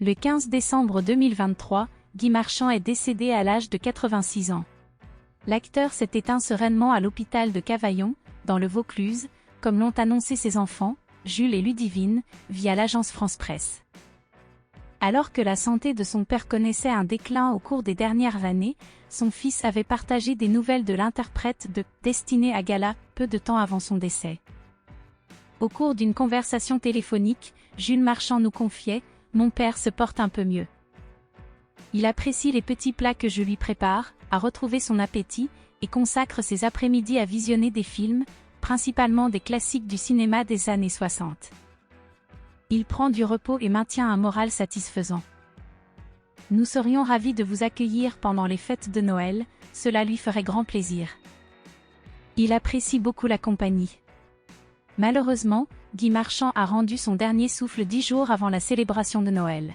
Le 15 décembre 2023, Guy Marchand est décédé à l'âge de 86 ans. L'acteur s'est éteint sereinement à l'hôpital de Cavaillon, dans le Vaucluse, comme l'ont annoncé ses enfants, Jules et Ludivine, via l'agence France Presse. Alors que la santé de son père connaissait un déclin au cours des dernières années, son fils avait partagé des nouvelles de l'interprète de « Destinée à Gala » peu de temps avant son décès. Au cours d'une conversation téléphonique, Jules Marchand nous confiait « Mon père se porte un peu mieux. Il apprécie les petits plats que je lui prépare, a retrouvé son appétit, et consacre ses après-midi à visionner des films, principalement des classiques du cinéma des années 60. Il prend du repos et maintient un moral satisfaisant. Nous serions ravis de vous accueillir pendant les fêtes de Noël, cela lui ferait grand plaisir. Il apprécie beaucoup la compagnie. Malheureusement, Guy Marchand a rendu son dernier souffle 10 jours avant la célébration de Noël.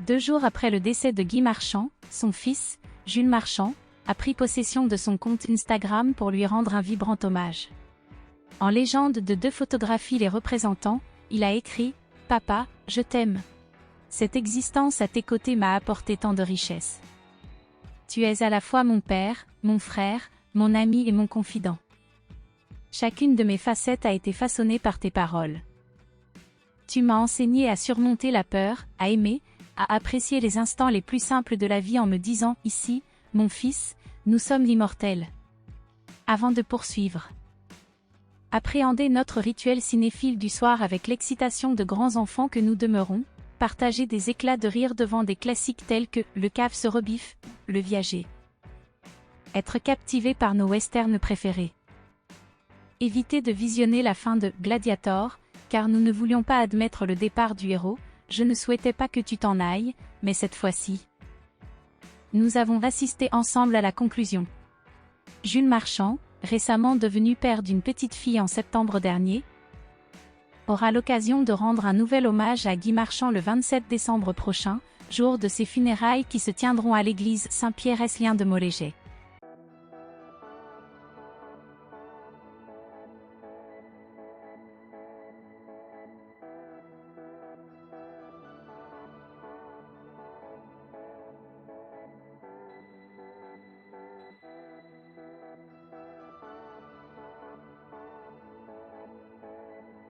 2 jours après le décès de Guy Marchand, son fils, Jules Marchand, a pris possession de son compte Instagram pour lui rendre un vibrant hommage. En légende de 2 photographies les représentant, il a écrit « Papa, je t'aime. Cette existence à tes côtés m'a apporté tant de richesses. Tu es à la fois mon père, mon frère, mon ami et mon confident. Chacune de mes facettes a été façonnée par tes paroles. Tu m'as enseigné à surmonter la peur, à aimer, à apprécier les instants les plus simples de la vie en me disant « Ici, mon fils, nous sommes l'immortel. » Avant de poursuivre. Appréhendez notre rituel cinéphile du soir avec l'excitation de grands enfants que nous demeurons, partager des éclats de rire devant des classiques tels que « Le cave se rebiffe », « Le viager ». Être captivé par nos westerns préférés. Évitez de visionner la fin de « Gladiator », car nous ne voulions pas admettre le départ du héros, je ne souhaitais pas que tu t'en ailles, mais cette fois-ci. Nous avons assisté ensemble à la conclusion. Jules Marchand, récemment devenu père d'une petite fille en septembre dernier, aura l'occasion de rendre un nouvel hommage à Guy Marchand le 27 décembre prochain, jour de ses funérailles qui se tiendront à l'église Saint-Pierre-Esselien de Moléger.